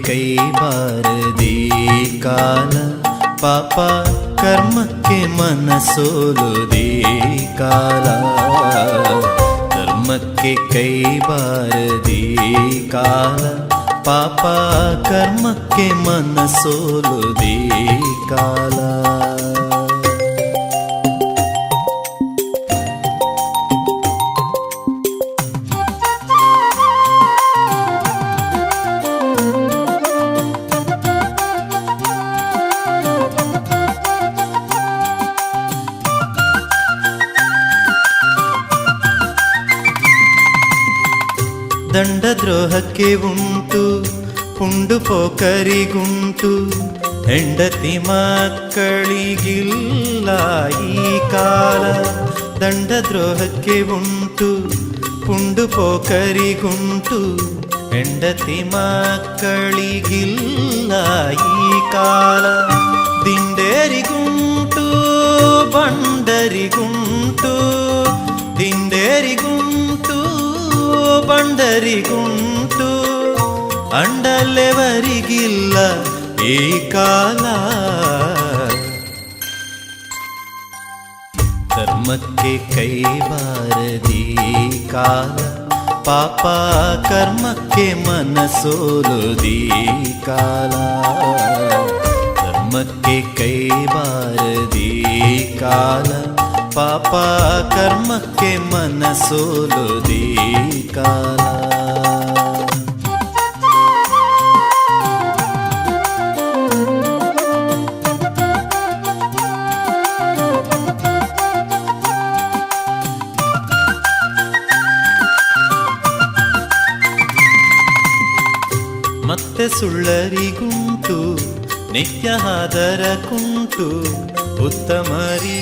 ಕೈ ಬಾರದಿ ಕಾಲ, ಪಾಪ ಕರ್ಮಕ್ಕೆ ಮನಸೋಲುದಿ ಕಾಲ. ಧರ್ಮಕ್ಕೆ ಕೈ ಬಾರದಿ ಕಾಲ, ಪಾಪ ಕರ್ಮಕ್ಕೆ ಮನಸೋಲುದಿ ಕಾಲ. ದಂಡದ್ರೋಹಕ್ಕೆ ಉಂಟು ಪುಂಡು ಪೋಕರಿಗುಂಟು, ಹೆಂಡತಿ ಮಕ್ಕಳಿಗಿಲ್ಲ ಈ ಕಾಲ. ದಂಡದ್ರೋಹಕ್ಕೆ ಉಂಟು ಪುಂಡು ಪೋಕರಿಗುಂಟು, ಹೆಂಡತಿ ಮಕ್ಕಳಿಗಿಲ್ಲ ಈ ಕಾಲ. ದಿಂಡೇರಿಗುಂಟು ಬಂಡರಿಗುಂಟು, ದಿಂಡೇರಿಗುಂಟು ಬಂಡರಿಗುಂಟು, ಅಂಡಲೆವರಿಗಿಲ್ಲ ಈ ಕಾಲ. ಧರ್ಮಕ್ಕೆ ಕೈ ಬಾರದಿ ಕಾಲ, ಪಾಪ ಕರ್ಮಕ್ಕೆ ಮನಸೋಲುದಿ ಕಾಲ. ಧರ್ಮಕ್ಕೆ ಕೈ ಬಾರದಿ ಕಾಲ, ಪಾಪ ಕರ್ಮಕ್ಕೆ ಮನಸೋಲುದಿ ಕಾಲ. ಮತ್ತೆ ಸುಳ್ಳರಿಗುಂಟು ನಿತ್ಯ ಹಾದರ ಕುಂಟು, ಉತ್ತಮರಿ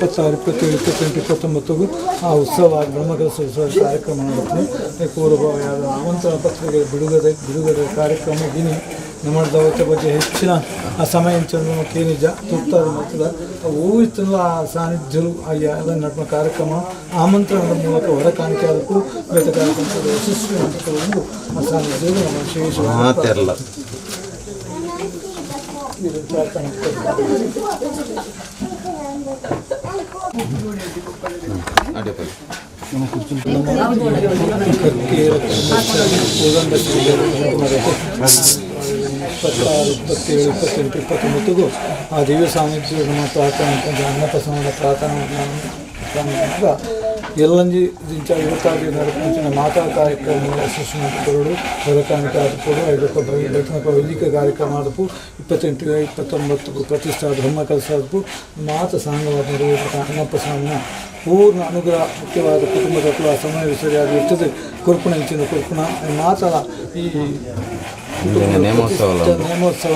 26, 27, 28, 29 ಆ ಉತ್ಸವ ಬ್ರಹ್ಮಕಲಶ ಉತ್ಸವ ಕಾರ್ಯಕ್ರಮ ನಡೆಯುತ್ತೆ. ಪೂರ್ವಭಾವಿಯಾದ ಆಮಂತ್ರಣ ಪತ್ರಿಕೆ ಬಿಡುಗಡೆ ಕಾರ್ಯಕ್ರಮ ದಿನಿ ನಮ್ಮ ದೌತ್ಯ ಬಗ್ಗೆ ಹೆಚ್ಚಿನ ಆ ಸಮಯ ಕೇನಿಜ ತುರ್ತಾದ ಮತ್ತು ಊಹಿತನ ಆ ಸಾನ್ನಿಧ್ಯರು ಎಲ್ಲ ನಡುವ ಕಾರ್ಯಕ್ರಮ ಆಮಂತ್ರಣದ ಮೂಲಕ ಹೊರ ಕಾಣಿಕೆ ಅದಕ್ಕೂ ಬೇತ ಕಾರ್ಯಕ್ರಮದ ಯಶಸ್ವಿ ಹಂತವನ್ನು ಆ ಸಾನ್ನಿಧ್ಯರು ನಮ್ಮ ವಿಶೇಷ ನಮ್ಮ ಕುರ್ಚಿ 26, 27, 28, 29 ಆ ದಿವ್ಯ ಸಾನ್ನಿಧ್ಯ ನಮ್ಮ ಪ್ರಾರ್ಥನೆ ಅನ್ನಪ್ರಸನ್ನದ ಪ್ರಾರ್ಥನಾ ಎಲ್ಲಂಜಿ ದಿಂಚ ಇವತ್ತಾಗಿ ನಡಪಂಚಿನ ಮಾತಾ ಕಾರ್ಯಕ್ರಮ ಯಶಸ್ವಿಗಳು ಹೊರಕಾಣಿಕೆ ಆದಪೋಡು 5 ವೈದಿಕ ಕಾರ್ಯಕ್ರಮ ಆದಪು 28, 29 ಪ್ರತಿಷ್ಠಾ ಬ್ರಹ್ಮಕಲಶ ಆದಪು ಮಾತ ಸಾಂಗವಾದ ನಿರ್ವಹಿತ ಅನ್ನಪ್ರಸನ್ನ ಪೂರ್ಣ ಅನುಗ್ರಹ ಮುಖ್ಯವಾದ ಕುಟುಂಬದ ಸಮಯ ವಿಸರಿಯಾಗಿ ಇರ್ತದೆ. ಕೊರ್ಪುಣ ಇಂಚಿನ ಕೊರ್ಪುಣ ಮಾತಲ ಈ ನೇಮೋತ್ಸವ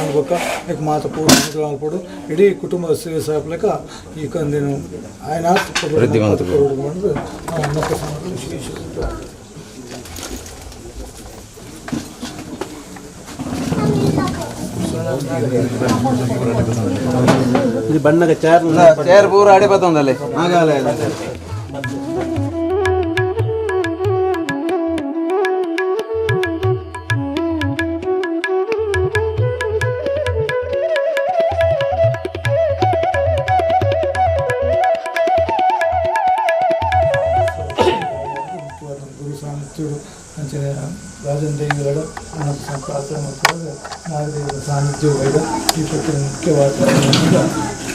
ಅನ್ಬೇಕ ಯಾಕೆ ಮಾತು ಪೂರ್ಣ ಅನುಗ್ರಹ ಅನ್ಬೋದು ಇಡೀ ಕುಟುಂಬದ ಸೇವೆ ಸಾಪ್ಲಕ ಈ ಕಂದೇನು ఆయన ಮಾಡಿದ್ರೆ ಅನ್ನಪ್ರಸನ್ನ ವಿಶೇಷ ఇది బండగా చేర్ పూర ఆడిపోతుందలే ఆగాలే ಗುರು ಸಾನ್ನಿಧ್ಯರು ಅಂಚನೆ ರಾಜನ್ ದೇವಿಗಳ ಪ್ರಾರ್ಥನೆ ಮಾಡ್ತಾರೆ. ನಾಗದೇವರ ಸಾನ್ನಿಧ್ಯವೈದ ಈ ಪ್ರತಿ ಮುಖ್ಯವಾದ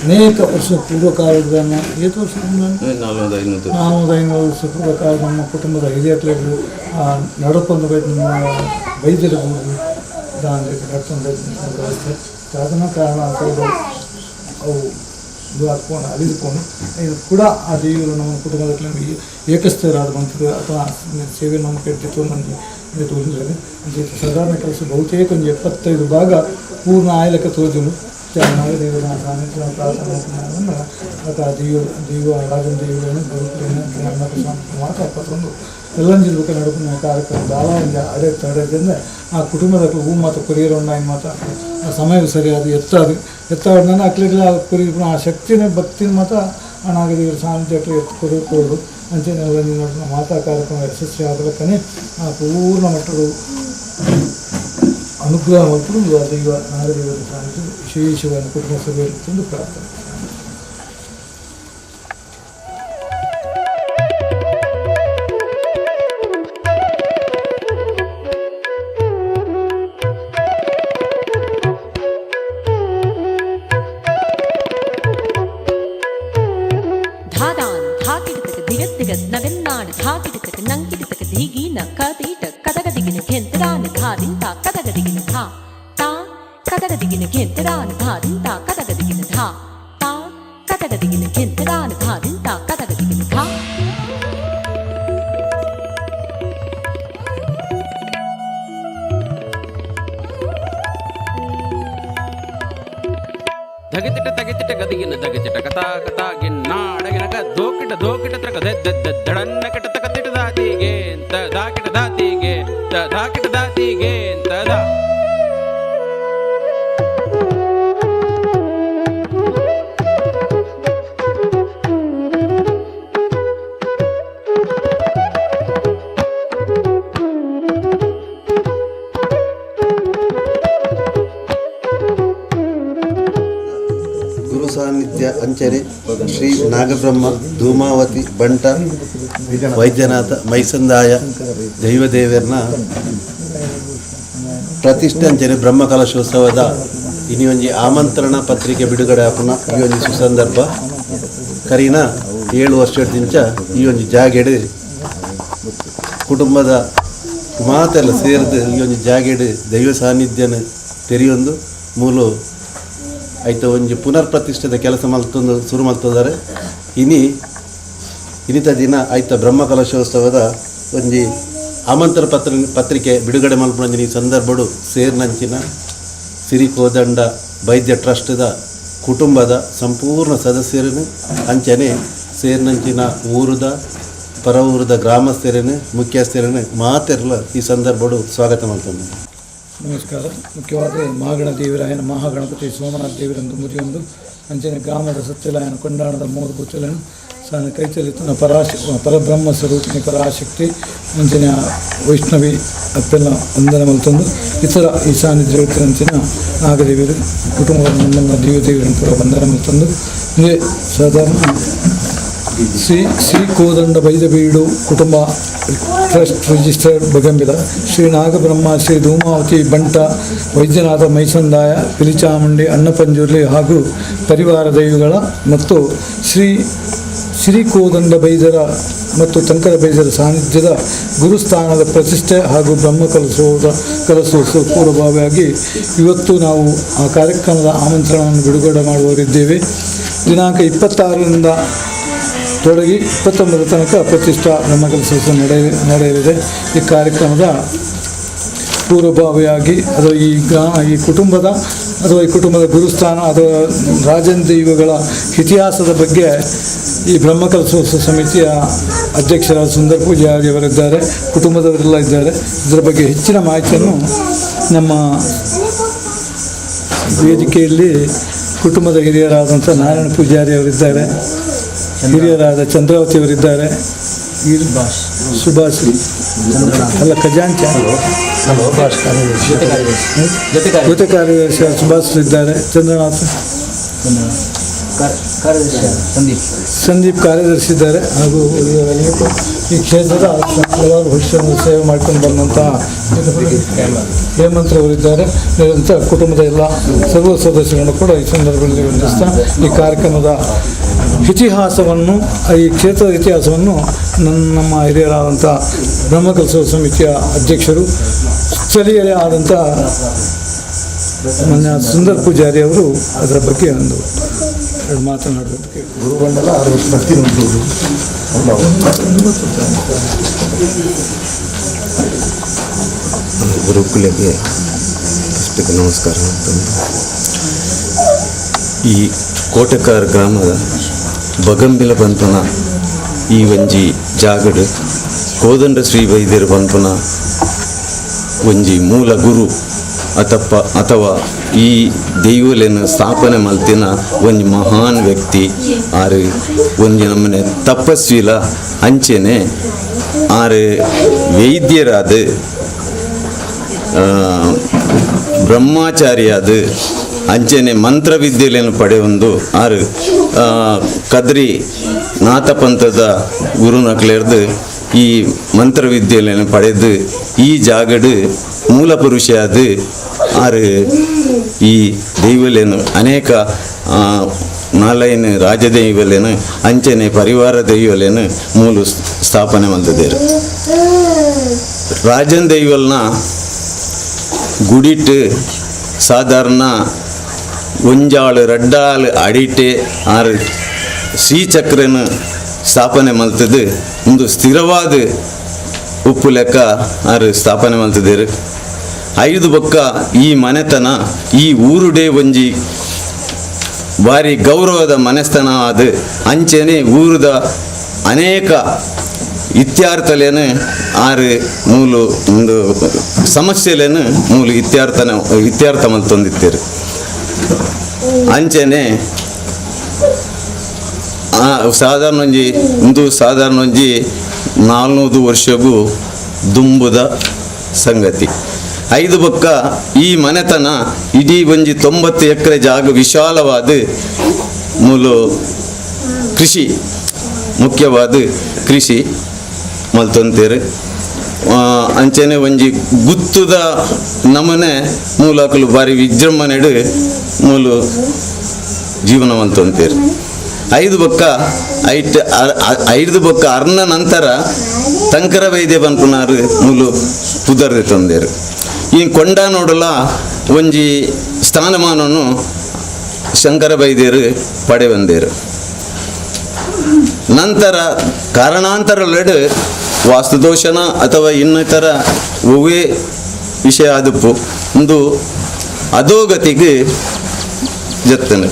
ಅನೇಕ ವರ್ಷ ಪೂರ್ವಕಾಲಗಳನ್ನು 400-500 ವರ್ಷ ಪೂರ್ವಕಾಲ ನಮ್ಮ ಕುಟುಂಬದ ಹಿರಿಯರು ನಡ್ಕೊಂಡು ನಮ್ಮ ವೈದ್ಯರಬಹುದು ದಾನ ನಡ್ಕೊಂಡು ವ್ಯವಸ್ಥೆ ಸಾಧನ ಕಾರಣ ಅಂತ ಅವು ಇದು ಹಾಕ್ಕೊಂಡು ಅರಿದುಕೊಂಡು ಇದು ಕೂಡ ಆ ದೇವರು ನಮ್ಮ ಕುಟುಂಬದಲ್ಲಿ ಏಕಸ್ಥರಾದ ಮಂತ್ರಿ ಅಥವಾ ಸೇವೆ ನಮ್ಮ ಕಟ್ಟಿತ್ತು ನನಗೆ ತೋರಿಸಿದ್ದಾರೆ. ಸಾಧಾರಣ ಕೆಲಸ ಬಹುತೇಕ ಒಂದು 75 ಭಾಗ ಪೂರ್ಣ ಆಯ್ಲಕ ತೋರಿದನು. ನಾಗದೇವರ ಸಾನ್ನಿಧ್ಯ ಪ್ರಾರ್ಥನೆ ದೇವ ರಾಜನ ದೇವರನ್ನು ಮಾತ್ರ 71 ಎಲ್ಲಂಜಿರ್ಬೇಕು ನಡುಕಿನ ಕಾರ್ಯಕ್ರಮ ದಾಳಿಂದ ಅಡೆದಿಂದ ಆ ಕುಟುಂಬದ ಹೂ ಮಾತ್ರ ಕೊರಿಯರೊಂದಾಗಿ ಮಾತ್ರ ಆ ಸಮಯ ಸರಿಯಾದ ಎತ್ತಾಡಿನ ಅಕ್ಲಿಗಳ ಕೊರಿಯ ಆ ಶಕ್ತಿನ ಭಕ್ತಿನ ಮಾತ್ರ ಆ ನಾಗದೇವರ ಸಾನ್ನಿಧ್ಯಕ್ಕೆ ಕೊಡೋದು ಅಂಚೆನೆ ಎಲ್ಲಂಜಿ ನೋಡಿನ ಮಾತಾ ಕಾರ್ಯಕ್ರಮ ಯಶಸ್ವಿ ಆಗಲಕ್ಕನೇ ಆ ಪೂರ್ಣ ಮಟ್ಟದ ಅನುಗ್ರಹ ಮತ್ತು ದೈವ ನಾಗದೇವರ ಸಾನ್ನಿಧ್ಯ ವಿಶೇಷವಾದ ಕುಟುಂಬ ಸಭೆ ಇರುತ್ತೆಂದು ಪ್ರಾರ್ಥನೆ. ನವೆನ್ನಾಡು ಧಾಕಿಡತಕ ನಂಕಿಡತಕ ಧೀಗಿನ ಕದೀಟ ಕದಗದಿಗಿನ ಗೆಂತರಾನ ಧಾದಿಂತ ಕದಗದಿಗಿನ ಧಾ ತಾ ಕದಗದಿಗಿನ ಗೆಂತರಾನ ಧಾದಿಂತ ಕದಗದಿಗಿನ ಧಾ ತಾ ಕದಗದಿಗಿನ ಗೆಂತರಾನ ಧಾದಿಂತ ಕದಗದಿಗಿನ ಧಾ ಧಗತಿಟ ತಗತಿಟ ಗದಿಗಿನ ದಗತಿಟ ಕಥಾ ಕಥಾ ಗಿನ್ನಾಡಗಿನಕ ದೋಕಿಟ ದೋಕಿಟ ತ್ರಕ ದಡನ್ನ ಕಿಟ ತಕತಿಟ ದಾತಿಗೆ ಅಂತ ದಾಕಿಟ ದಾತಿಗೆ ದಾಕಿಟ ದಾತಿಗೆ ಅಂತ ದಾ ಸಾನ್ನಿಧ್ಯ ಅಂಚನೆ ಶ್ರೀ ನಾಗಬ್ರಹ್ಮ ಧೂಮಾವತಿ ಬಂಟ ವೈದ್ಯನಾಥ ಮೈಸಂದಾಯ ದೈವದೇವರನ್ನ ಪ್ರತಿಷ್ಠೆ ಅಂಚನೆ ಬ್ರಹ್ಮಕಲಶೋತ್ಸವದ ಇನಿ ಒಂಜಿ ಆಮಂತ್ರಣ ಪತ್ರಿಕೆ ಬಿಡುಗಡೆ ಆಪುನ ಈ ಒಂಜಿ ಸುಸಂದರ್ಭ ಕರಿನ 7 ವರ್ಷದಿಂಚ ಈ ಒಂಜಿ ಜಾಗೆಡ್ ಕುಟುಂಬದ ಮಾತೆಲ್ಲ ಸೇರಿದು ಈ ಒಂಜಿ ಜಾಗೆಡ್ ದೈವ ಸಾನ್ನಿಧ್ಯನ ತೆರೆಯೊಂದು ಮೂಲು ಆಯ್ತು ಒಂಜಿ ಪುನರ್ ಪ್ರತಿಷ್ಠೆದ ಕೆಲಸ ಮಲ್ತೊಂದು ಶುರು ಮಲ್ತದಾರೆ. ಇನ್ನಿತ ದಿನ ಆಯ್ತ ಬ್ರಹ್ಮಕಲಶೋತ್ಸವದ ಒಂಜಿ ಆಮಂತ್ರಣ ಪತ್ರಿಕೆ ಬಿಡುಗಡೆ ಮಲ್ಪುನ ಈ ಸಂದರ್ಭಡು ಸೇರ್ನಂಚಿನ ಸಿರಿ ಕೋದಂಡ ವೈದ್ಯ ಟ್ರಸ್ಟ್ದ ಕುಟುಂಬದ ಸಂಪೂರ್ಣ ಸದಸ್ಯರನ್ನು ಅಂಚನೆ ಸೇರಿನಂಚಿನ ಊರದ ಪರ ಊರದ ಗ್ರಾಮಸ್ಥರನ್ನು ಮುಖ್ಯಸ್ಥರನ್ನು ಮಾತೆರಲ ಈ ಸಂದರ್ಭಡು ಸ್ವಾಗತ ಮಾಡ್ತೀನಿ. ನಮಸ್ಕಾರ. ಮುಖ್ಯವಾಗಿ ಮಹಾಗಣ ದೇವರಾಯನ ಮಹಾಗಣಪತಿ ಸೋಮನಾಥ ದೇವರಂದು ಮುರಿಯೊಂದು ಅಂಚನೆ ಗ್ರಾಮದ ಸತ್ಯಲಾಯನ ಕೊಂಡಾಣದ ಮೂರು ಬುಚ್ಚಲನ್ನು ಸಾನ ಕೈಚಲಿತನ ಪರಬ್ರಹ್ಮ ಸ್ವರೂಪಿಣಿ ಪರಾಶಕ್ತಿ ಅಂಚಿನ ವೈಷ್ಣವಿ ಅಪ್ಪೆಲ್ಲ ವಂದನೆ ಮಲ್ತಂದು ಇತರ ಈಶಾನ್ಯ ದೇವತೆಯಂಚಿನ ನಾಗದೇವಿಯರು ಕುಟುಂಬದ ನಮ್ಮನ್ನ ದೇವತೆಗಳನ್ನು ಕೂಡ ವಂದನೆ ಮಲ್ತಂದು ಇದೇ ಸಾಧಾರಣ ಶ್ರೀ ಕೋದಂಡ ಬೈದಬೀಡು ಕುಟುಂಬ ಟ್ರಸ್ಟ್ ರಿಜಿಸ್ಟರ್ಡ್ ಬಗಂಬಿಲ ಶ್ರೀ ನಾಗಬ್ರಹ್ಮ ಶ್ರೀ ಧೂಮಾವತಿ ಬಂಟ ವೈದ್ಯನಾಥ ಮೈಸಂದಾಯ ಪಿಲಿಚಾಮುಂಡಿ ಅನ್ನಪಂಜುರ್ಲಿ ಹಾಗೂ ಪರಿವಾರ ದೈವಗಳ ಮತ್ತು ಶ್ರೀ ಕೋದಂಡ ಬೈದರ ಮತ್ತು ತಂಕರ ಬೈದರ ಸಾನ್ನಿಧ್ಯದ ಗುರುಸ್ಥಾನದ ಪ್ರತಿಷ್ಠೆ ಹಾಗೂ ಬ್ರಹ್ಮ ಕಲಸೋತ್ಸವ ಪೂರ್ವಭಾವಿಯಾಗಿ ಇವತ್ತು ನಾವು ಆ ಕಾರ್ಯಕ್ರಮದ ಆಮಂತ್ರಣವನ್ನು ಬಿಡುಗಡೆ ಮಾಡುವವರಿದ್ದೇವೆ. ದಿನಾಂಕ 26ರಿಂದ ತೊಡಗಿ 29 ತನಕ ಪ್ರತಿಷ್ಠಾ ಬ್ರಹ್ಮಕಲಸೋತ್ಸವ ನಡೆಯಲಿದೆ. ಈ ಕಾರ್ಯಕ್ರಮದ ಪೂರ್ವಭಾವಿಯಾಗಿ ಅಥವಾ ಈ ಕುಟುಂಬದ ಗುರುಸ್ಥಾನ ಅಥವಾ ರಾಜನ್ ದೈವಗಳ ಇತಿಹಾಸದ ಬಗ್ಗೆ ಈ ಬ್ರಹ್ಮಕಲಸೋತ್ಸವ ಸಮಿತಿಯ ಅಧ್ಯಕ್ಷರಾದ ಸುಂದರ್ ಪೂಜಾರಿಯವರಿದ್ದಾರೆ, ಕುಟುಂಬದವರೆಲ್ಲ ಇದ್ದಾರೆ. ಇದರ ಬಗ್ಗೆ ಹೆಚ್ಚಿನ ಮಾಹಿತಿಯನ್ನು ನಮ್ಮ ವೇದಿಕೆಯಲ್ಲಿ ಕುಟುಂಬದ ಹಿರಿಯರಾದಂಥ ನಾರಾಯಣ ಪೂಜಾರಿ ಅವರಿದ್ದಾರೆ, ಹಿರಿಯರಾದ ಚಂದ್ರಾವತಿಯವರಿದ್ದಾರೆ, ಸುಭಾಷ್ ಅಲ್ಲ ಖಜಾಂಚ ಜೊತೆ ಕಾರ್ಯದರ್ಶಿ ಸುಭಾಷ್ ಇದ್ದಾರೆ, ಚಂದ್ರನಾಥ್ ಸಂದೀಪ್ ಕಾರ್ಯದರ್ಶಿ ಇದ್ದಾರೆ. ಹಾಗೂ ಈ ಕ್ಷೇತ್ರದ ಹಲವಾರು ವರ್ಷವನ್ನು ಸೇವೆ ಮಾಡ್ಕೊಂಡು ಬಂದಂತಹ ಹೇಮಂತ್ರವರಿದ್ದಾರೆ. ನಿರಂತರ ಕುಟುಂಬದ ಎಲ್ಲ ಸರ್ವ ಸದಸ್ಯರನ್ನು ಕೂಡ ಈ ಸಂದರ್ಭದಲ್ಲಿ ವಂದಿಸ್ತಾ ಈ ಕಾರ್ಯಕ್ರಮದ ಇತಿಹಾಸವನ್ನು, ಈ ಕ್ಷೇತ್ರದ ಇತಿಹಾಸವನ್ನು ನಮ್ಮ ಹಿರಿಯರಾದಂಥ ಬ್ರಹ್ಮಕಲಸೋತ್ಸವ ಸಮಿತಿಯ ಅಧ್ಯಕ್ಷರು ಸ್ಥಳೀಯರೇ ಆದಂಥ ಮಾನ್ಯ ಸುಂದರ್ ಪೂಜಾರಿ ಅವರು ಅದರ ಬಗ್ಗೆ ಒಂದು ಮಾತನಾಡೋದಕ್ಕೆ ಗುರುಗಂಡಲ 60 ಗುರುಕುಲಕ್ಕೆ ಅಷ್ಟಕ್ಕೆ ನಮಸ್ಕಾರ ಅಂತಂದು ಈ ಕೋಟೆಕಾರ್ ಗ್ರಾಮದ ಬಗಂಬಿಲ ಪಂಪನ ಈ ಒಂಜಿ ಜಾಗಡು ಕೋದಂಡ ಶ್ರೀ ವೈದ್ಯರು ಪಂಪನ ಒಂಜಿ ಮೂಲ ಗುರು ಅಥವಾ ಈ ದೈವಲೆಯನ್ನು ಸ್ಥಾಪನೆ ಮಲ್ತಿನ ಒಂಜಿ ಮಹಾನ್ ವ್ಯಕ್ತಿ ಆರು ಒಂಜಿ ನಮ್ಮನೆ ತಪಸ್ವಿಲ ಅಂಚೆನೆ ಆರು ವೈದ್ಯರಾದ ಬ್ರಹ್ಮಚಾರಿಯಾದ ಅಂಚೆನೆ ಮಂತ್ರವಿದ್ಯೆಯನ್ನು ಪಡೆಯೊಂದು ಆರು ಕದ್ರಿ ನಾಥಪಂಥದ ಗುರುನಕ್ಲೆರ್ದು ಈ ಮಂತ್ರವಿದ್ಯೆಯನ್ನು ಪಡೆದು ಈ ಜಾಗಡು ಮೂಲ ಪುರುಷಾದ ಆರು ಈ ದೈವಲೇನು ಅನೇಕ ನಾಲೈನ ರಾಜದೈವಲೇನು ಅಂಚನೆ ಪರಿವಾರ ದೈವಲೇನು ಮೂಲ ಸ್ಥಾಪನೆ ಮಲ್ತದೇರು. ರಾಜನ್ ದೈವಲ್ನ ಗುಡಿಟ್ಟು ಸಾಧಾರಣ ಒಂಜಾಳು ರಡ್ಡಾಳು ಅಡಿಟೆ ಆರು ಶ್ರೀಚಕ್ರನ ಸ್ಥಾಪನೆ ಮಲ್ತದು ಒಂದು ಸ್ಥಿರವಾದ ಉಪ್ಪು ಲೆಕ್ಕ ಆರು ಸ್ಥಾಪನೆ ಮಲ್ತದೇರು. 5 ಬೊಕ್ಕ ಈ ಮನೆತನ ಈ ಊರುಡೆ ಒಂಜಿ ಭಾರಿ ಗೌರವದ ಮನೆಸ್ತನ ಆದ ಅಂಚೆನೆ ಊರದ ಅನೇಕ ಇತ್ಯಾರ್ಥಲೇನು ಆರು ಮೂಲು ಒಂದು ಸಮಸ್ಯೆಲೇನು ಮೂಲು ಇತ್ಯಾರ್ಥ ಮಲ್ತೊಂದಿತ್ತೇರು. ಅಂಚೆನೆ ಸಾಧಾರಣ ಒಂಜಿ 400 ವರ್ಷಗೂ ದುಂಬುದ ಸಂಗತಿ. 5 ಬೊಕ್ಕ ಈ ಮನೆತನ ಇಡೀ ಒಂಜಿ 90 ಎಕರೆ ಜಾಗ ವಿಶಾಲವಾದ ಮೂಲು ಕೃಷಿ ಮುಖ್ಯವಾದ ಕೃಷಿ ಮಲ್ತೊಂತೇರು. ಅಂಚನೆ ಒಂಜಿ ಗುತ್ತುದ ನಮನೆ ಮೂಲಕಲು ಬಾರಿ ವಿಜೃಂಭಣೆಡು ಮೂಲು ಜೀವನ ಮಲ್ತೊಂತೇರು. 5 ಬೊಕ್ಕ ಅರ್ನ ನಂತರ ತಂಕರ ವೈದ್ಯ ಬನ್ಪುನಾರು ಮೂಲು ಪುದರ್ದೆ ತಂದೇರು. ಈ ಕೊಂಡ ನೋಡಲ ಒಂಜಿ ಸ್ಥಾನಮಾನವನ್ನು ಶಂಕರ ವೈದ್ಯರು ಪಡೆ ಬಂದೇರು. ನಂತರ ಕಾರಣಾಂತರಲೆಡು ವಾಸ್ತುದೋಷನ ಅಥವಾ ಇನ್ನಿತರ ಒವೇ ವಿಷಯ ಆದಪ್ಪು ಒಂದು ಅಧೋಗತಿಗೆ ಜತ್ತನು.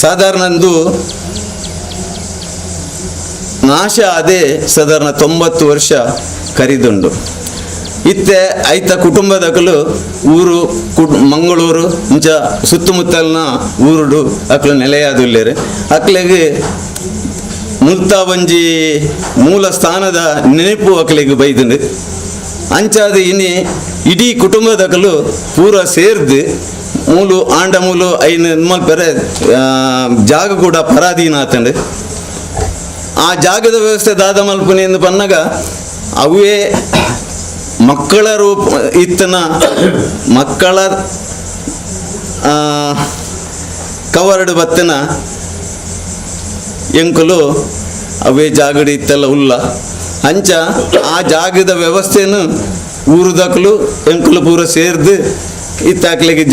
ಸಾಧಾರಣಂದು ನಾಶ ಅದೇ ಸಾಧಾರಣ 90 ವರ್ಷ ಕರಿದುಂಡು. ಇತ್ತೆ ಐತ ಕುಟುಂಬದಕಲು ಊರು ಮಂಗಳೂರು ಇಂಚ ಸುತ್ತಮುತ್ತಲಿನ ಊರುಡು ಅಕ್ಲು ನೆಲೆಯಾದುಲ್ಲೇರು. ಅಕ್ಲೆಗೆ ಮುಲ್ತ ಒಂಜಿ ಮೂಲ ಸ್ಥಾನದ ನೆನಪು ಅಕ್ಲೆಗೆ ಬೈದುಂಡು. ಅಂಚಾದ ಇನಿ ಇಡೀ ಕುಟುಂಬದಕಲು ಪೂರ ಸೇರ್ದು ಮೂಲು ಆಂಡ ಮೂಲು ಐನು ಮಲ್ಪೆರೆ ಜಾಗ ಕೂಡ ಪರಾಧೀನ ಆತಂಡು. ಆ ಜಾಗದ ವ್ಯವಸ್ಥೆ ದಾದ ಮಲ್ಪುನಿ ಎಂದು ಪನ್ನಾಗ ಅವೇ ಮಕ್ಕಳ ರೂಪ ಇತ್ತನ ಮಕ್ಕಳ ಕವರ್ಡ್ ಬತ್ತನ ಎಂಕುಲು ಅವೇ ಜಾಗಡಿ ಇತ್ತೆಲ್ಲ ಉಲ್ಲ ಅಂಚ ಆ ಜಾಗದ ವ್ಯವಸ್ಥೆಯನ್ನು ಊರುದಕ್ಲು ಎಂಕುಲು ಪೂರ ಸೇರ್ದು ಇತ್ತಾಕ್ಲಿಗೆ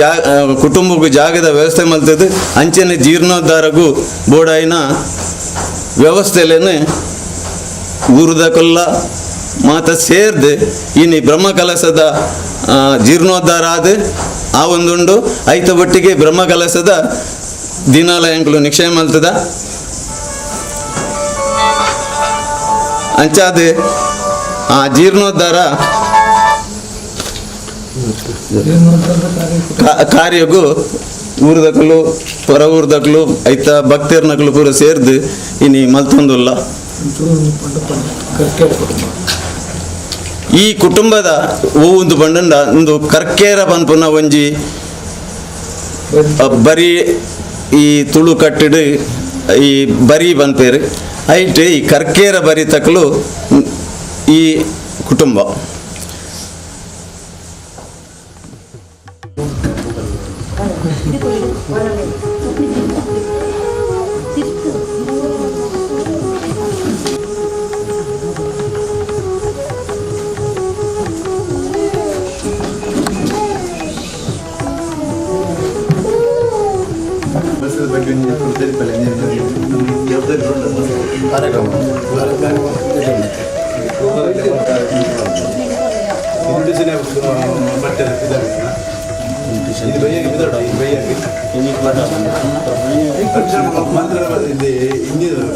ಕುಟುಂಬಕ್ಕೂ ಜಾಗದ ವ್ಯವಸ್ಥೆ ಮಲ್ತದ್ದು. ಅಂಚನೆ ಜೀರ್ಣೋದ್ಧಾರಗೂ ಬೋಡಾಯಿನ ವ್ಯವಸ್ಥೆಲೇನೆ ಊರುದಕಲ್ಲ ಮಾತ ಸೇರ್ದು ಇನ್ನು ಬ್ರಹ್ಮಕಲಸದ ಜೀರ್ಣೋದ್ಧಾರ ಆದ ಆ ಒಂದುಂಡು ಐತ ಒಟ್ಟಿಗೆ ಬ್ರಹ್ಮಕಲಸದ ದಿನಾಲಯಗಳು ನಿಕ್ಷೇಪ ಮಲ್ತದ. ಅಂಚಾದ ಆ ಜೀರ್ಣೋದ್ಧಾರ ಕಾರ್ಯಗೂ ಊರ್ದಕಲು ಹೊರ ಊರ್ದಕಲು ಐತ ಭಕ್ತರ್ನಕಲು ಪೂರ ಸೇರ್ದು ಇನ್ನು ಮಲ್ತೊಂದುಲ್ಲ. ಈ ಕುಟುಂಬದ ಒಂದು ಬಂಡಂಡ ಒಂದು ಕರ್ಕೇರ ಪನ್ಪುನ ಒಂಜಿ ಬರಿ ಈ ತುಳು ಕಟ್ಟಿಡು ಈ ಬರಿ ಬನ್ಪೇರು ಐಟ್ ಈ ಕರ್ಕೇರ ಬರಿ ತಕ್ಕಲು ಈ ಕುಟುಂಬ.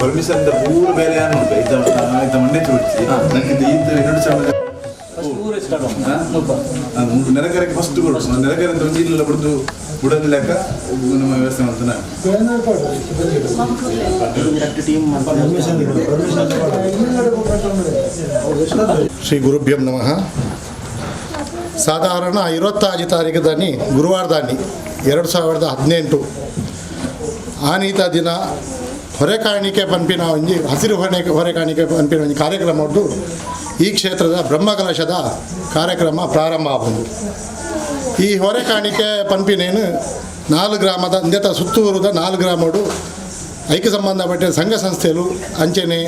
ಪರ್ಮಿಷನ್ ಪೂರ ಬೇರೆ ಮಂಡೆ ಚೂಡಿಸಿ ನೆರಕರಕ್ಕೆ ಫಸ್ಟ್ ಕೊಡು ನೆರಕರ ಒಂದು ಇಲ್ಲ ಬಿಡ್ದು ಬಿಡೋದು ಲೆಕ್ಕ ನಮ್ಮ ವ್ಯವಸ್ಥೆ ಮಾಡ್ತಾನೆ. ಶ್ರೀ ಗುರುಭ್ಯಂ ನಮಃ. ಸಾಧಾರಣ 25 ತಾರೀಕು ದಾನಿ ಗುರುವಾರ ದಾನಿ 2018 ಆನೀತ ದಿನ ಹೊರೆಕಾಣಿಕೆ ಪಂಪಿನ ಒಂಜಿ ಹಸಿರು ಹೊರೆಕಾಣಿಕೆ ಪಂಪಿನ ಒಂಜಿ ಕಾರ್ಯಕ್ರಮ ಉಂಟು. ಈ ಕ್ಷೇತ್ರದ ಬ್ರಹ್ಮಕಲಶದ ಕಾರ್ಯಕ್ರಮ ಪ್ರಾರಂಭ ಆಗುವುದು. ಈ ಹೊರೆಕಾಣಿಕೆ ಪಂಪಿನೇನು 4 ಗ್ರಾಮದ ಅಂದೆತ ಸುತ್ತೂರದ 4 ಗ್ರಾಮಡು ಐಕ್ಯ ಸಂಬಂಧಪಟ್ಟ ಸಂಘ ಸಂಸ್ಥೆಗಳು ಅಂಚನೆ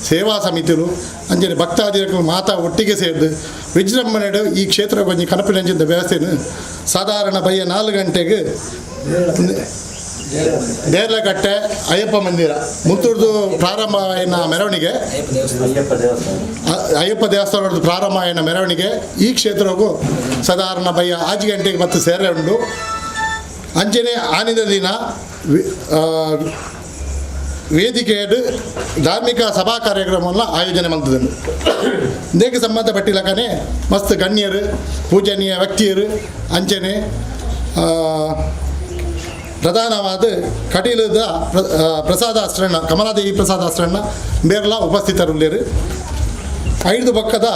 ಸೇವಾ ಸಮಿತಿಗಳು ಅಂಚನೆ ಭಕ್ತಾದಿಗಳು ಮಾತಾ ಒಟ್ಟಿಗೆ ಸೇರಿದು ವಿಜೃಂಭಣೆಡು ಈ ಕ್ಷೇತ್ರ ಕೊಂಚ ಕನಪಿನಂಚಿನ ವ್ಯವಸ್ಥೆಯನ್ನು ಸಾಧಾರಣ ಬಯ್ಯ 4 ಗಂಟೆಗೆ ದೇರ್ಲಕಟ್ಟೆ ಅಯ್ಯಪ್ಪ ಮಂದಿರ ಮುತ್ತೂರ್ದು ಪ್ರಾರಂಭ ಆಯ್ನ ಮೆರವಣಿಗೆ ಅಯ್ಯಪ್ಪ ದೇವಸ್ಥಾನದ ಪ್ರಾರಂಭ ಆಯ್ನ ಮೆರವಣಿಗೆ ಈ ಕ್ಷೇತ್ರಕ್ಕೂ ಸಾಧಾರಣ ಬಯ್ಯ 5 ಗಂಟೆಗೆ ಮತ್ತೆ ಸೇರೆ ಉಂಡು. ಅಂಚನೆ ಆನಿದ ದಿನ ವೇದಿಕೆಯಡು ಧಾರ್ಮಿಕ ಸಭಾ ಕಾರ್ಯಕ್ರಮವನ್ನು ಆಯೋಜನೆ ಮಾಡ್ತಿದ್ದರು. ಇದಕ್ಕೆ ಸಂಬಂಧಪಟ್ಟಿಲ್ಲಕನೇ ಮಸ್ತ್ ಗಣ್ಯರು ಪೂಜನೀಯ ವ್ಯಕ್ತಿಯರು ಅಂಚನೆ ಪ್ರಧಾನವಾದ ಕಟೀಲದ ಪ್ರಸಾದಾಸ್ತ್ರಣ್ಣ ಕಮಲಾದೇವಿ ಪ್ರಸಾದಾಸ್ತ್ರಣ್ಣ ಬೇರೆಲ್ಲ ಉಪಸ್ಥಿತರುಳ್ಳರು. 5 ಪಕ್ಕದ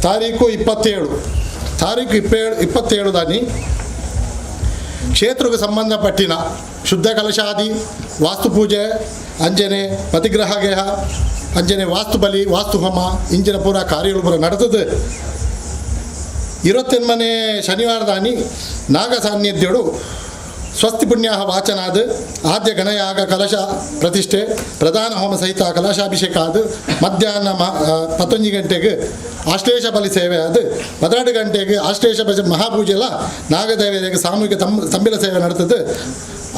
ತಾರೀಕು 27 ದಾನಿ ಕ್ಷೇತ್ರಕ್ಕೆ ಸಂಬಂಧಪಟ್ಟಿನ ಶುದ್ಧ ಕಲಶಾದಿ ವಾಸ್ತು ಪೂಜೆ ಅಂಜನೆ ಪತಿಗ್ರಹ ಗೇಹ ಅಂಜನೆ ವಾಸ್ತು ಬಲಿ ವಾಸ್ತು ಹೋಮ ಇಂಚಿನ ಪೂರ ಕಾರ್ಯಗಳು ಪೂರ ನಡೆದದು. 28ನೇ ಶನಿವಾರದಾನಿ ನಾಗ ಸಾನ್ನಿಧ್ಯಡು ಸ್ವಸ್ತಿ ಪುಣ್ಯಾಹ ವಾಚನಾದ ಆದ್ಯ ಗಣಯಾಗ ಕಲಶ ಪ್ರತಿಷ್ಠೆ ಪ್ರಧಾನ ಹೋಮ ಸಹಿತ ಕಲಶಾಭಿಷೇಕ ಆದ ಮಧ್ಯಾಹ್ನ 11 ಗಂಟೆಗೆ ಆಶ್ಲೇಷ ಬಲಿ ಸೇವೆ ಆದ 12 ಗಂಟೆಗೆ ಆಶ್ಲೇಷ ಮಹಾಪೂಜೆಲ್ಲ ನಾಗದೇವರಿಗೆ ಸಾಮೂಹಿಕ ತಂಬಿಲ ಸೇವೆ ನಡೆತದೆ.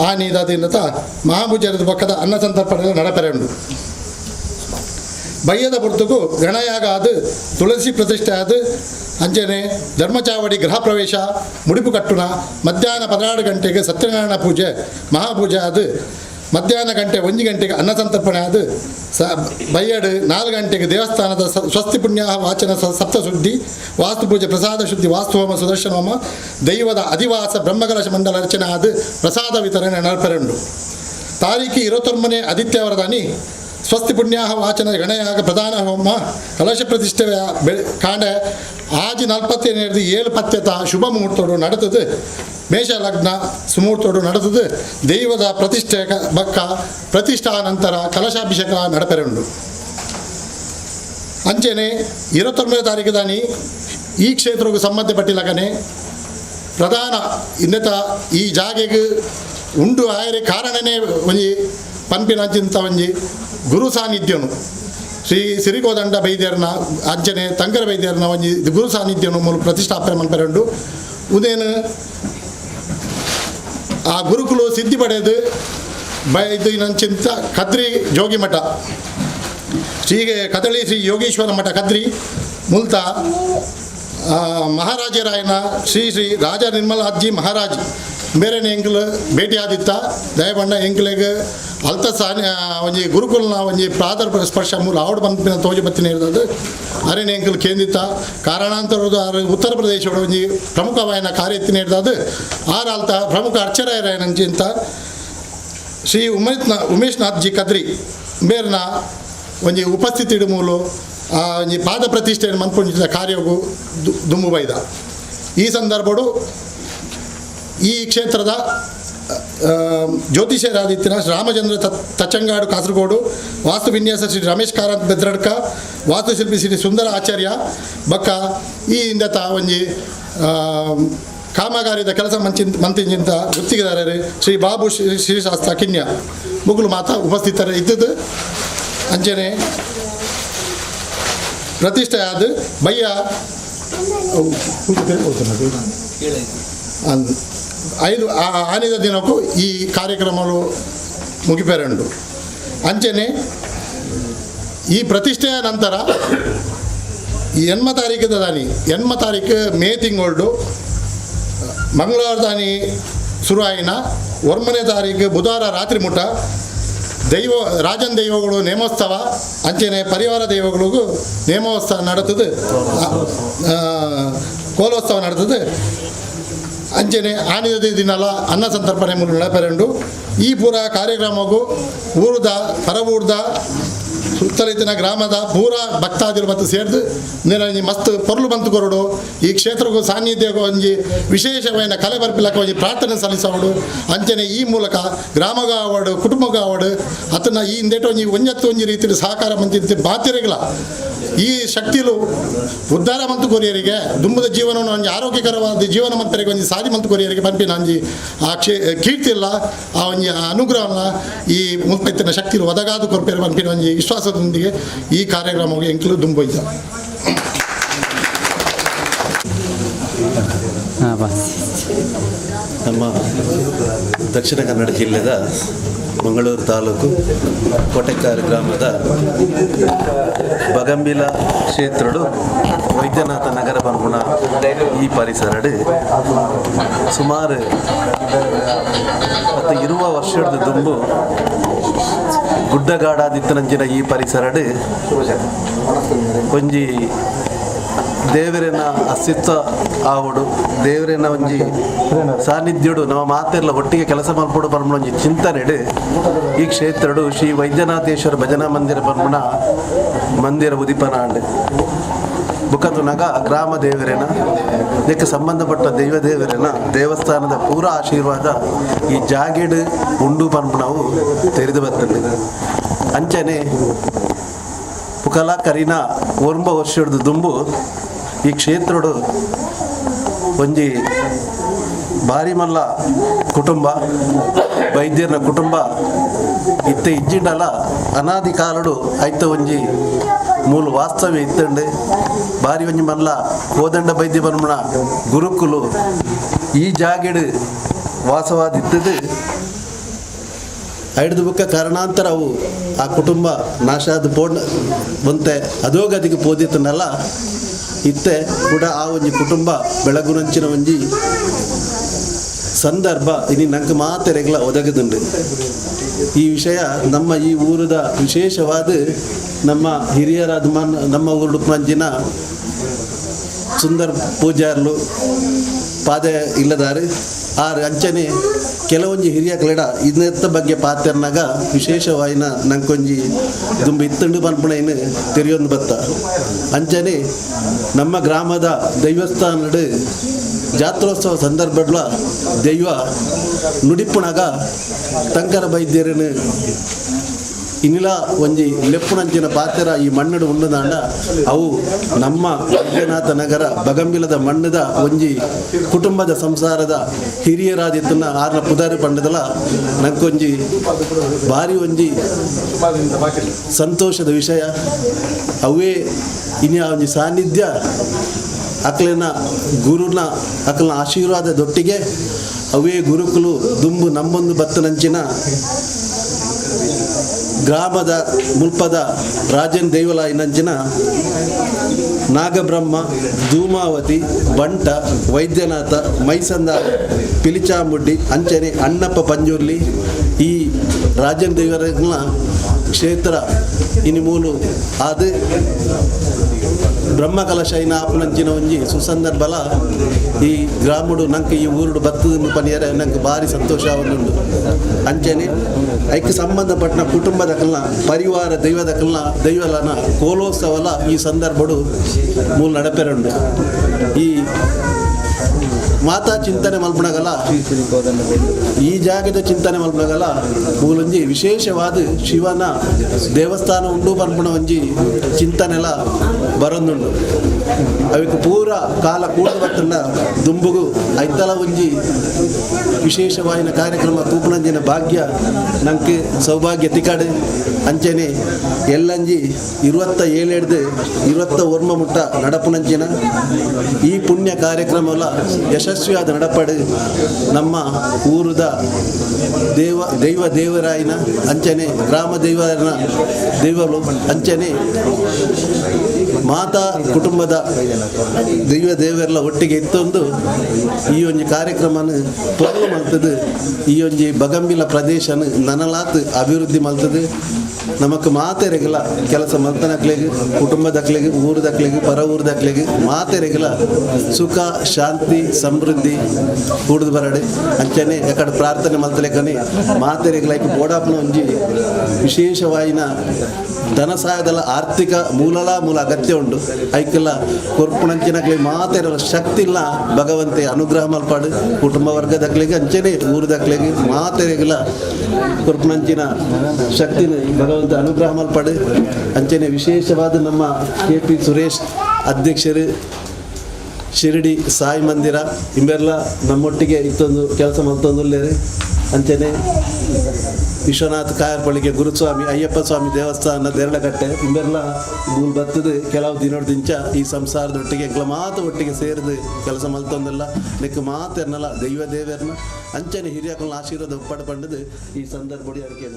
ಆ ನೀದಾದಿಂದ ಮಹಾಪೂಜೆದ ಪಕ್ಕದ ಅನ್ನ ಸಂತರ್ಪಣೆ ನಡಪೆರೆ ಉಂಟು. ಬಯ್ಯದ ಬುರ್ದುಗು ಗಣಯಾಗ ಅದು ತುಳಸಿ ಪ್ರತಿಷ್ಠೆ ಅದು ಅಂಚನೆ ಧರ್ಮಚಾವಡಿ ಗೃಹ ಪ್ರವೇಶ ಮುಡಿಪು ಕಟ್ಟುನ ಮಧ್ಯಾಹ್ನ 12 ಗಂಟೆಗೆ ಸತ್ಯನಾರಾಯಣ ಪೂಜೆ ಮಹಾಪೂಜೆ ಅದು ಮಧ್ಯಾಹ್ನ 1 ಗಂಟೆಗೆ ಅನ್ನಸಂತರ್ಪಣೆ ಅದು ಬಯ್ಯಡು 4 ಗಂಟೆಗೆ ದೇವಸ್ಥಾನದ ಸ್ವಸ್ತಿ ಪುಣ್ಯ ವಾಚನ ಸಪ್ತಶುದ್ಧಿ ವಾಸ್ತುಪೂಜೆ ಪ್ರಸಾದ ಶುದ್ಧಿ ವಾಸ್ತುಹೋಮ ಸುದರ್ಶನ ಹೋಮ ದೈವದ ಅಧಿವಾಸ ಬ್ರಹ್ಮಕಲಶ ಮಂಡಲ ರಚನೆ ಅದು ಪ್ರಸಾದ ವಿತರಣೆ ನಡಪೆರಂಡು ತಾರೀಖು 21 ಆದಿತ್ಯವರದಾನಿ ಸ್ವಸ್ತಿ ಪುಣ್ಯ ವಾಚನ ಗಣಯಾಗ ಪ್ರಧಾನ ಹೋಮ ಕಲಶ ಪ್ರತಿಷ್ಠೆ ಕಾಂಡ ಆಜಿ 47 7 ಪತ್ಯತ ಶುಭ ಮುಹೂರ್ತೋಡು ನಡೆತದು ಮೇಷ ಲಗ್ನ ಸುಮೂರ್ತೋಡು ನಡೆತದು ದೈವದ ಪ್ರತಿಷ್ಠೆ ಬಕ್ಕ ಪ್ರತಿಷ್ಠಾನಂತರ ಕಲಶಾಭಿಷೇಕ ನಡಪೆರಂಡು ಅಂಚನೆ 29 ತಾರೀಕು ದಾನಿ ಈ ಕ್ಷೇತ್ರಕ್ಕೆ ಸಂಬಂಧಪಟ್ಟಿಲ್ಲಗನೆ ಪ್ರಧಾನ ಇನ್ನತ ಈ ಜಾಗೆಗೆ ಉಂಡು ಆಯರೆ ಕಾರಣನೇ ಒಂಜಿ ಪಂಪಿನಂಚಿಂತ ಒಂಜಿ ಗುರು ಸಾನ್ನಿಧ್ಯನು ಶ್ರೀ ಸಿರಿಗೋದಂಡ ಬೈದ್ಯರ್ನ ಅಂಚನೆ ತಂಗರ ಬೈದ್ಯರ್ನ ಒಂಜಿ ಗುರು ಸಾನ್ನಿಧ್ಯನು ಮೂಲ ಪ್ರತಿಷ್ಠಾಪನೆ ಮನ್ಪೆರಂಡು ಉದೇನು ಆ ಗುರುಕುಲು ಸಿದ್ಧಿ ಪಡೆದು ಇದು ನಂಚಿಂತ ಕದ್ರಿ ಜೋಗಿಮಠ ಕದಳಿ ಶ್ರೀ ಯೋಗೇಶ್ವರ ಮಠ ಕದ್ರಿ ಮುಲ್ತ ಮಹಾರಾಜರಾಯನ ಶ್ರೀ ರಾಜ ನಿರ್ಮಲಾಜಿ ಮಹಾರಾಜ್ ಬೇರೆ ಎಂಕ್ಲು ಭೇಟಿ ಆದಿತ್ತ ದಯಬಣ್ಣ ಎಂಕ್ಲೆಗೆ ಅಲ್ತ ಸಾನಿ ಒಂಜಿ ಗುರುಕುಲ್ನ ಒಂಜಿ ಪ್ರಾದರ್ ಸ್ಪರ್ಶ ಮೂಲ ಆವಡ್ ಬಂಪಿನ ತೋಜು ಬತ್ತಿನ ಇರ್ತದೆ ಅರೇನು ಎಂಕ್ಲು ಕೇಂದಿತ್ತ ಕಾರಣಾಂತರದ ಉತ್ತರ ಪ್ರದೇಶದ ಒಂಜಿ ಪ್ರಮುಖವಾಯಿನ ಕಾರ್ಯತ್ತಿನ ಇರ್ತದೆ ಆಲ್ತ ಪ್ರಮುಖ ಅರ್ಚರಾಯರಾಯನಂಚಿಂತ ಶ್ರೀ ಉಮೇಶ್ನಾಥ್ಜಿ ಕದ್ರಿ ಬೇರ್ನ ಒಂಜಿ ಉಪಸ್ಥಿತಿ ಮೂಲು ಒಂಜಿ ಪಾದ ಪ್ರತಿಷ್ಠೆಯನ್ನು ಮನ್ಪೊಂಡಿದ್ದ ಕಾರ್ಯವು ದುಂಬು ಬೈದ ಈ ಸಂದರ್ಭಡು ಈ ಕ್ಷೇತ್ರದ ಜ್ಯೋತಿಷ್ಯರಾದಿತ್ಯನ ರಾಮಚಂದ್ರ ತಚಂಗಾಡು ಕಾಸರಗೋಡು ವಾಸ್ತು ವಿನ್ಯಾಸ ಶ್ರೀ ರಮೇಶ್ ಕಾರಂತ್ ಬೆದ್ರಡ್ಕ ವಾಸ್ತುಶಿಲ್ಪಿ ಶ್ರೀ ಸುಂದರ ಆಚಾರ್ಯ ಬಕ್ಕ ಈ ಇಂದತ ಒಂಜಿ ಕಾಮಗಾರಿದ ಕೆಲಸ ಮಂತಿಂಚಿಂತ ಗುತ್ತಿಗೆದಾರರು ಶ್ರೀ ಬಾಬು ಶ್ರೀಶಾಸ್ತ್ರ ಕಿನ್ಯ ಮುಗುಲು ಮಾತ ಉಪಸ್ಥಿತರ ಇದ್ದದ್ದು ಅಂಚನೆ ಪ್ರತಿಷ್ಠೆ ಆದ ಬಯ್ಯ ಐದು ಆನಿದ ದಿನಕ್ಕೂ ಈ ಕಾರ್ಯಕ್ರಮಗಳು ಮುಗಿಪೆರಂಡು ಅಂಚನೆ ಈ ಪ್ರತಿಷ್ಠೆಯ ನಂತರ 8 ತಾರೀಕಿದ ದಾನಿ 8 ತಾರೀಕು ಮೇ ತಿಂಗಳು ಮಂಗಳವಾರ ದಾನಿ ಶುರು ಆಯಿನ 1 ತಾರೀಕು ಬುಧವಾರ ರಾತ್ರಿ ಮುಟ್ಟ ರಾಜನ್ ದೈವಗಳು ನೇಮೋತ್ಸವ ಅಂಚನೆ ಪರಿವಾರ ದೈವಗಳಿಗೂ ನೇಮೋತ್ಸವ ನಡೆತದೆ ಕೋಲೋತ್ಸವ ನಡೆತದೆ ಅಂಚನೆ ಆನಿದ ದಿನಲ ಅನ್ನ ಸಂತರ್ಪಣೆ ಮೂಲಕ ನಡೆಪೆರಂಡು ಈ ಪೂರ ಕಾರ್ಯಕ್ರಮಕ್ಕೂ ಊರದ ಪರವೂರ್ದ ಸುತ್ತಲಿನ ಗ್ರಾಮದ ಪೂರ ಭಕ್ತಾದಿಗಳು ಮತ್ತು ಸೇರಿದು ನೀನು ಮಸ್ತ್ ಪೊರ್ಲು ಬಂತು ಕೊರಡು ಈ ಕ್ಷೇತ್ರಕ್ಕೂ ಸಾನ್ನಿಧ್ಯಕ್ಕೂ ಒಂಜಿ ವಿಶೇಷವಾದ ಕಲೆ ಬರ್ಪಿಲಕ ಒಂಜಿ ಪ್ರಾರ್ಥನೆ ಸಲ್ಲಿಸೋಡು ಅಂಚನೆ ಈ ಮೂಲಕ ಗ್ರಾಮಗ ಆವಡು ಕುಟುಂಬಗ ಆವಡು ಅದನ್ನು ಈ ಇಂದೇಟು ಒಂಜಿ ರೀತಿಯಲ್ಲಿ ಸಹಕಾರ ಮಂತಿ ಬಾಧ್ಯರೆಗಳ ಈ ಶಕ್ತಿಲು ಉದ್ಧಾರ ಮಂತು ಕೊರಿಯರಿಗೆ ದುಂಬದ ಜೀವನವನ್ನು ಒಂಜಿ ಆರೋಗ್ಯಕರವಾದ ಜೀವನ ಮಂತರಿಗೆ ಒಂಜಿ ಸಾಧಿ ಮಂತು ಕೊರಿಯರಿಗೆ ಪಂಪಿನ ಒಂಜಿ ಆ ಕೀರ್ತಿ ಇಲ್ಲ ಆ ಒಂಜಿ ಅನುಗ್ರಹನ ಈ ಮುಲ್ಪೆತ್ತಿನ ಶಕ್ತಿಲು ಒದಗಾದು ಕೊರ್ಪೇರು ಪಂಪಿನ ಒಂಜಿ ವಿಶ್ವಾಸದೊಂದಿಗೆ ಈ ಕಾರ್ಯಕ್ರಮಕ್ಕೆ ಎಂಕ್ಲು ದುಂಬೊಯ್ತ ನಮ್ಮ ದಕ್ಷಿಣ ಕನ್ನಡ ಜಿಲ್ಲೆದ ಮಂಗಳೂರು ತಾಲೂಕು ಕೊಟೆಕಾರು ಗ್ರಾಮದ ಬಗಂಬಿಲ ಕ್ಷೇತ್ರಡು ವೈದ್ಯನಾಥ ನಗರ ಪನ್ಪುಣ ಈ ಪರಿಸರಡು ಸುಮಾರು 20 ವರ್ಷದ ದುಂಬು ಗುಡ್ಡಗಾಡಾದಿತ್ತನಂಚಿನ ಈ ಪರಿಸರಡು ಒಂಜಿ ದೇವರಿನ ಅಸ್ತಿತ್ವ ಆವಡು ದೇವರಿನ ಒಂಜಿ ಸಾನ್ನಿಧ್ಯಡು ನಮ್ಮ ಮಾತೆಲ್ಲ ಒಟ್ಟಿಗೆ ಕೆಲಸ ಮಲ್ಪಡು ಪರ್ಮಣ ಒಂಜಿ ಚಿಂತನೆಡು ಈ ಕ್ಷೇತ್ರಡು ಶ್ರೀ ವೈದ್ಯನಾಥೇಶ್ವರ ಭಜನಾ ಮಂದಿರ ಪರ್ಮಣ ಮಂದಿರ ಉದಿಪನಾಂಡ್ ಬುಕ್ಕತು ನಗ ಗ್ರಾಮ ದೇವರಿನ ಇದಕ್ಕೆ ಸಂಬಂಧಪಟ್ಟ ದೈವ ದೇವರಿನ ದೇವಸ್ಥಾನದ ಪೂರ ಆಶೀರ್ವಾದ ಈ ಜಾಗೆಡು ಉಂಡು ಪರ್ಮಣವು ತೆರೆದು ಬರ್ತದೆ ಅಂಚನೆ ಪುಕಲ ಕರಿನ 9 ವರ್ಷದ ದುಂಬು ಈ ಕ್ಷೇತ್ರಡು ಒಂಜಿ ಭಾರಿ ಮಲ್ಲ ಕುಟುಂಬ ವೈದ್ಯರ ಕುಟುಂಬ ಇತ್ತೆ ಇಜ್ಜಿಂಡಲ ಅನಾದಿ ಕಾಲಡು ಐತ ಒಂಜಿ ಮೂಲ ವಾಸ್ತವ್ಯ ಇತ್ತಂಡು ಭಾರಿ ಒಂಜಿ ಮಲ್ಲ ಕೋದಂಡ ವೈದ್ಯ ಬರ್ಮಣ ಗುರುಕುಲು ಈ ಜಾಗೆಡು ವಾಸವಾದಿತ್ತದು ಐಡ್ದು ಬುಕ್ಕ ಕಾರಣಾಂತರ ಅವು ಆ ಕುಟುಂಬ ನಾಶ ಆದ ಬಂತೆ ಅಧೋಗತಿಗೆ ಪೋದಿತ್ತನಲ್ಲ ಇತ್ತೆ ಕೂಡ ಆ ಒಂಜಿ ಕುಟುಂಬ ಬೆಳಗುನಂಚಿನ ಒಂಜಿ ಸಂದರ್ಭ ಇನ್ನು ನಂಗೆ ಮಾತೆರೆಗ್ಲ ಒದಗದುಂಡು. ಈ ವಿಷಯ ನಮ್ಮ ಈ ಊರದ ವಿಶೇಷವಾದ ನಮ್ಮ ಹಿರಿಯರಾದ ನಮ್ಮ ಊರು ಮಂಜಿನ ಸುಂದರ್ ಪೂಜಾರ್ಲು ಪಾದ ಇಲ್ಲದಾರು ಆರು ಅಂಚನೆ ಕೆಲವೊಂಜಿ ಹಿರಿಯ ಕ್ರೀಡ ಇದನ್ನೆತ್ತ ಬಗ್ಗೆ ಪಾತ್ರನಾಗ ವಿಶೇಷವಾಯಿನ ನಂಗೊಂಜಿ ದುಂಬು ಇತ್ತಂಡು ಪನ್ಪಣೆಯನ್ನು ತೆರೆಯೊಂದು ಬತ್ತ ಅಂಚನೆ ನಮ್ಮ ಗ್ರಾಮದ ದೈವಸ್ಥಾನಡು ಜಾತ್ರೋತ್ಸವ ಸಂದರ್ಭಡ್ಲ ದೈವ ನುಡಿಪುಣಗ ತಂಕರ ವೈದ್ಯರನ್ನು ಇನ್ನಿಲ ಒಂಜಿ ಲೆಪ್ಪುನಂಚಿನ ಪಾತ್ರ ಈ ಮಣ್ಣಡು ಉಂಡುದಾಂಡ ಅವು ನಮ್ಮ ವೈದ್ಯನಾಥ ನಗರ ಬಗಂಬಿಲದ ಮಣ್ಣದ ಒಂಜಿ ಕುಟುಂಬದ ಸಂಸಾರದ ಹಿರಿಯರಾದಿತ್ತನ್ನ ಆರ್ನ ಪುದಾರಿ ಪಂಡದಲ್ಲ ನಂಗೊಂಜಿ ಭಾರಿ ಒಂಜಿ ಸಂತೋಷದ ವಿಷಯ. ಅವೇ ಇನ್ನು ಒಂಜಿ ಸಾನ್ನಿಧ್ಯ ಅಕ್ಲಿನ ಗುರುನ ಅಕ್ಲಿನ ಆಶೀರ್ವಾದದೊಟ್ಟಿಗೆ ಅವೇ ಗುರುಕುಲು ದುಂಬು ನಮ್ಮೊಂದು ಬತ್ತನಂಚಿನ ಗ್ರಾಮದ ಮುಲ್ಪದ ರಾಜನ್ ದೇವಲಾಯಿನಂಚಿನ ನಾಗಬ್ರಹ್ಮ, ಧೂಮಾವತಿ, ಬಂಟ, ವೈದ್ಯನಾಥ, ಮೈಸಂದ, ಪಿಲಿಚಾಮುಡ್ಡಿ ಅಂಚನೆ ಅಣ್ಣಪ್ಪ ಪಂಜುರ್ಲಿ ಈ ರಾಜನ್ ದೇವರ ಕ್ಷೇತ್ರ ಇನ್ನು ಮೂಲು ಅದು ಬ್ರಹ್ಮಕಲಶ ಇನ ಆಪುನಂಚಿನ ಒಂಜಿ ಸುಸಂದರ್ಭಲ ಈ ಗ್ರಾಮಡು ನಂಗೆ ಈ ಊರುಡು ಬತ್ತದ ಪನಿಯರ ನಂಗೆ ಭಾರಿ ಸಂತೋಷ ಆವೊಂದುಂಡು. ಅಂಚನೆ ಐಕ್ಕೆ ಸಂಬಂಧಪಟ್ಟ ಕುಟುಂಬದಕಲ್ನ ಪರಿವಾರ ದೈವದಕಲ್ನ ದೈವಲನ ಕೋಲೋತ್ಸವಲ ಈ ಸಂದರ್ಭಡು ಮೂಲ ನಡಪೆರುಂಡು. ಈ ಮಾತಾ ಚಿಂತನೆ ಮಲ್ಪಣಗಲ ಈ ಜಾಗದ ಚಿಂತನೆ ಮಲ್ಪಣಗಲ ಮೂಲೊಂಜಿ ವಿಶೇಷವಾದ ಶಿವನ ದೇವಸ್ಥಾನ ಉಂಡು ಪನ್ಪಣ ಒಂಜಿ ಚಿಂತನೆಲ ಬರೊಂದುಂಡು. ಅವಕ್ಕೆ ಪೂರ ಕಾಲ ಕೂಡ ಬತ್ತಂಡ ದುಂಬುಗು ಐತಲ ಒಂಜಿ ವಿಶೇಷವಾಯಿನ ಕಾರ್ಯಕ್ರಮ ತೂಪುನಂಜಿನ ಭಾಗ್ಯ ನಂಗೆ ಸೌಭಾಗ್ಯ ತಿಕಾಡು. ಅಂಚನೆ ಎಲ್ಲಂಜಿ 27 21 ಮುಟ್ಟ ನಡಪುನಂಚಿನ ಈ ಪುಣ್ಯ ಕಾರ್ಯಕ್ರಮಲ ಯಶಸ್ವಿಯಾದ ನಡಪಡು ನಮ್ಮ ಊರುದ ದೇವರಾಯಿನ ಅಂಚನೆ ಗ್ರಾಮ ದೈವಲು ಅಂಚನೆ ಮಾತಾ ಕುಟುಂಬದ ದೇವರೆಲ್ಲ ಒಟ್ಟಿಗೆ ಇತ್ತೊಂದು ಈ ಒಂಜಿ ಕಾರ್ಯಕ್ರಮನ ಪೊರ್ಲು ಮಲ್ತದು. ಈ ಒಂಜಿ ಬಗಂಬಿಲ ಪ್ರದೇಶನ ನನಲಾತ್ ಅಭಿವೃದ್ಧಿ ಮಲ್ತದು. ನಮಕ್ ಮಾತೆರೆಗಲ ಕೆಲಸ ಮಲ್ತನಕ್ಲೆಗ್ ಕುಟುಂಬದಕ್ಲೆಗ್ ಊರದಕ್ಲೆಗ್ ಪರ ಊರದಕ್ಲೆಗ್ ಮಾತೆರೆಗಲ ಸುಖ ಶಾಂತಿ ಸಮೃದ್ಧಿ ಕೂಡದು ಬರಡೆ ಅಂಚನೆ ಯಾಕಡೆ ಪ್ರಾರ್ಥನೆ ಮಲ್ತಲೆಕನೆ ಮಾತೆರೆಗಲ ಐಕ್ ಬೋಡಾಪ್ನ ಒಂಜಿ ವಿಶೇಷವಾಯಿನ ಧನ ಸಹಾಯದಲ್ಲ ಆರ್ಥಿಕ ಮೂಲ ಅಗತ್ಯ ಉಂಟು. ಐಕೆಲ್ಲ ಕೊರ್ಪುಣಂಚಿನಕ್ಲೆ ಮಾತೆರಲ ಶಕ್ತಿ ಇಲ್ಲ ಭಗವಂತೆ ಅನುಗ್ರಹ ಮಲ್ಪಾಡು ಕುಟುಂಬ ವರ್ಗದಕ್ಲೆಗೆ ಅಂಚನೆ ಊರದಕ್ಲೆಗೆ ಮಾತೆರೆಗಲ ಕೊರ್ಪುಣಂಚಿನ ಶಕ್ತಿನ ಭಗವಂತ ಅನುಗ್ರಹ ಮಲ್ಪಾಡು. ಅಂಚನೆ ವಿಶೇಷವಾದ ನಮ್ಮ KP ಸುರೇಶ್ ಅಧ್ಯಕ್ಷರು ಶಿರಡಿ ಸಾಯಿ ಮಂದಿರ ಇಂಬೆಲ್ಲ ನಮ್ಮೊಟ್ಟಿಗೆ ಇತ್ತೊಂದು ಕೆಲಸ ಮಲ್ತೊಂದುಲ್ಲೇರಿ. ಅಂಚನೆ ವಿಶ್ವನಾಥ್ ಕಾಯರ್ಪಳ್ಳಿಗೆ ಗುರುಸ್ವಾಮಿ ಅಯ್ಯಪ್ಪ ಸ್ವಾಮಿ ದೇವಸ್ಥಾನ ದೇರಳಕಟ್ಟೆ ಇಂಬೆಲ್ಲ ಮೂಲ ಬತ್ತದು ಕೆಲವು ದಿನದಿಂದ ಈ ಸಂಸಾರದೊಟ್ಟಿಗೆ ಮಾತು ಒಟ್ಟಿಗೆ ಸೇರಿದು ಕೆಲಸ ಮಲ್ತೊಂದೆಲ್ಲ ನೆಕ್ ಮಾತೆರ್ನಲ್ಲ ದೈವ ದೇವರನ್ನ ಅಂಚನೆ ಹಿರಿಯಕಲ್ನ ಆಶೀರ್ವಾದ ಪಡ್ಪಂಡದು ಈ ಸಂದರ್ಭ ಅರಿಕೆ